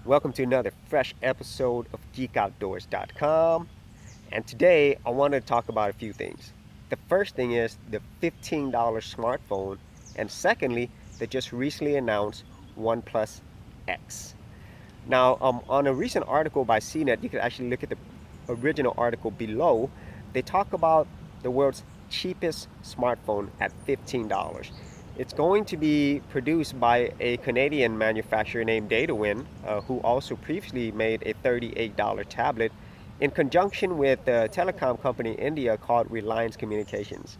Welcome to another fresh episode of Geekoutdoors.com. And today I want to talk about a few things. The first thing is the $15 smartphone, and secondly, the just recently announced OnePlus X. Now, on a recent article by CNET, you can actually look at the original article below. They talk about the world's cheapest smartphone at $15. It's going to be produced by a Canadian manufacturer named DataWin, who also previously made a $38 tablet in conjunction with a telecom company in India called Reliance Communications.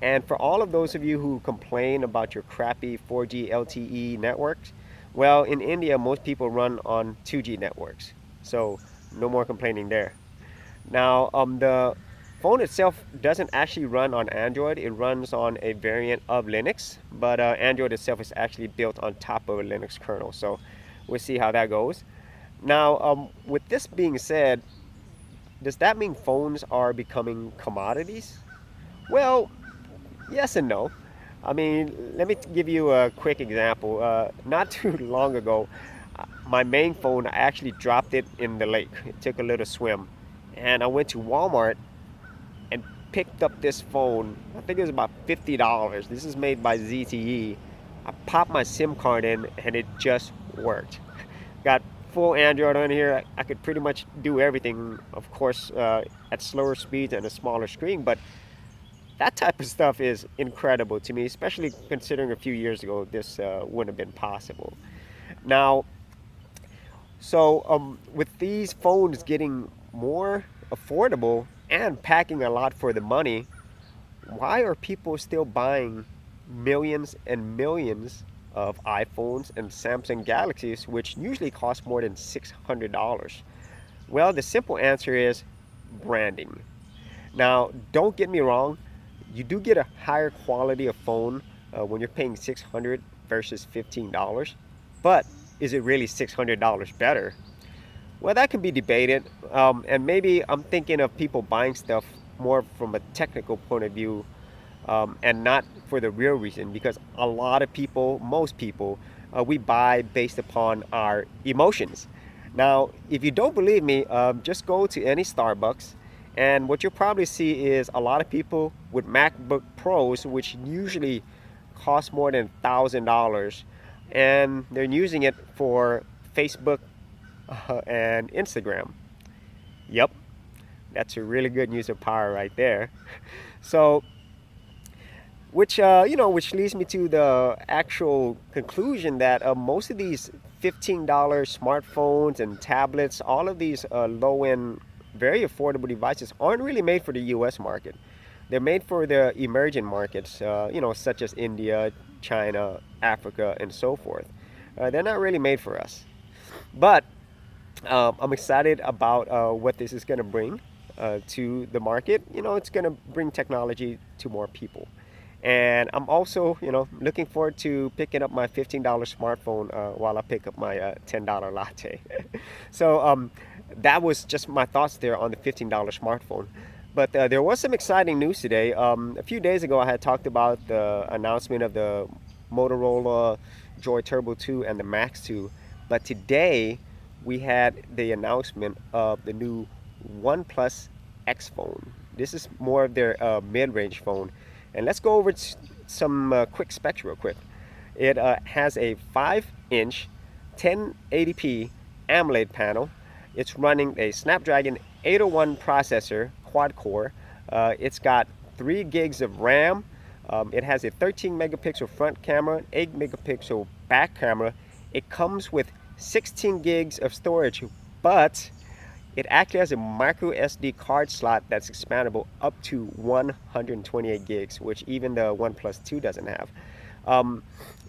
And for all of those of you who complain about your crappy 4G LTE networks, well, in India, most people run on 2G networks. So no more complaining there. Now, the phone itself doesn't actually run on Android. It runs on a variant of Linux, but Android itself is actually built on top of a Linux kernel. So we'll see how that goes. Now, with this being said, does that mean phones are becoming commodities? Well, yes and no. I mean, let me give you a quick example. Not too long ago, my main phone, I actually dropped it in the lake. It took a little swim. And I went to Walmart and picked up this phone. I think it was about $50. This is made by ZTE. I popped my SIM card in and it just worked. Got full Android on here. I could pretty much do everything, of course, at slower speeds and a smaller screen, but that type of stuff is incredible to me, especially considering a few years ago this wouldn't have been possible. Now, with these phones getting more affordable and packing a lot for the money, why are people still buying millions and millions of iPhones and Samsung Galaxies, which usually cost more than $600? Well, the simple answer is branding. Now, don't get me wrong, you do get a higher quality of phone when you're paying $600 versus $15, but is it really $600 better? Well, that can be debated, and maybe I'm thinking of people buying stuff more from a technical point of view, and not for the real reason, because a lot of people, most people, we buy based upon our emotions. Now, if you don't believe me, just go to any Starbucks, and what you'll probably see is a lot of people with MacBook Pros, which usually cost more than $1,000, and they're using it for Facebook and Instagram. Yep, that's a really good use of power right there. So, which leads me to the actual conclusion that most of these $15 smartphones and tablets, all of these low-end, very affordable devices aren't really made for the U.S. market. They're made for the emerging markets, such as India, China, Africa, and so forth. They're not really made for us. But I'm excited about what this is going to bring to the market. It's going to bring technology to more people. And I'm also, looking forward to picking up my $15 smartphone while I pick up my $10 latte. So that was just my thoughts there on the $15 smartphone. But there was some exciting news today. A few days ago, I had talked about the announcement of the Motorola Droid Turbo 2 and the Max 2. But today, we had the announcement of the new OnePlus X phone. This is more of their mid-range phone. And let's go over some quick specs real quick. It has a 5-inch 1080p AMOLED panel. It's running a Snapdragon 801 processor, quad-core. It's got 3 gigs of RAM. It has a 13 megapixel front camera, 8 megapixel back camera. It comes with 16 gigs of storage, but it actually has a micro SD card slot that's expandable up to 128 gigs, which even the OnePlus 2 doesn't have.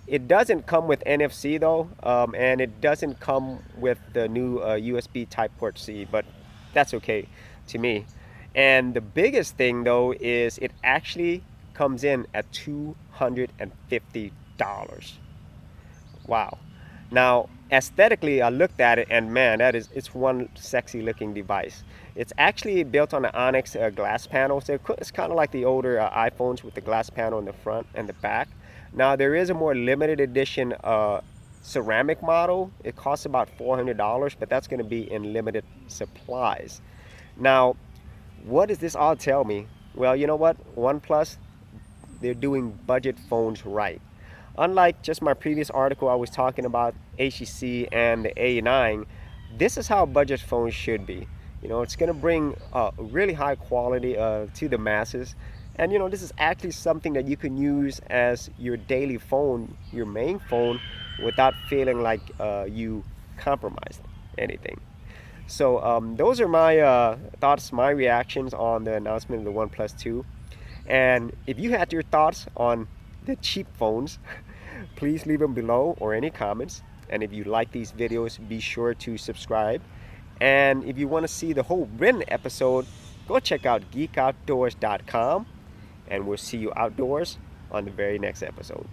It doesn't come with NFC though, and it doesn't come with the new USB Type Port C, but that's okay to me. And the biggest thing though is it actually comes in at $250. Wow. Now, aesthetically, I looked at it and man, it's one sexy looking device. It's actually built on the Onyx glass panel, so it's kind of like the older iPhones with the glass panel in the front and the back. Now, there is a more limited edition ceramic model. It costs about $400, but that's going to be in limited supplies. Now, what does this all tell me? Well, you know what? OnePlus, they're doing budget phones right. Unlike just my previous article, I was talking about HTC and the A9. This is how budget phones should be. It's going to bring really high quality to the masses. And this is actually something that you can use as your daily phone, your main phone, without feeling like you compromised anything. So those are my thoughts, my reactions on the announcement of the OnePlus 2. And if you had your thoughts on the cheap phones, please leave them below or any comments. And if you like these videos, be sure to subscribe. And if you want to see the whole written episode, go check out Geekoutdoors.com. And we'll see you outdoors on the very next episode.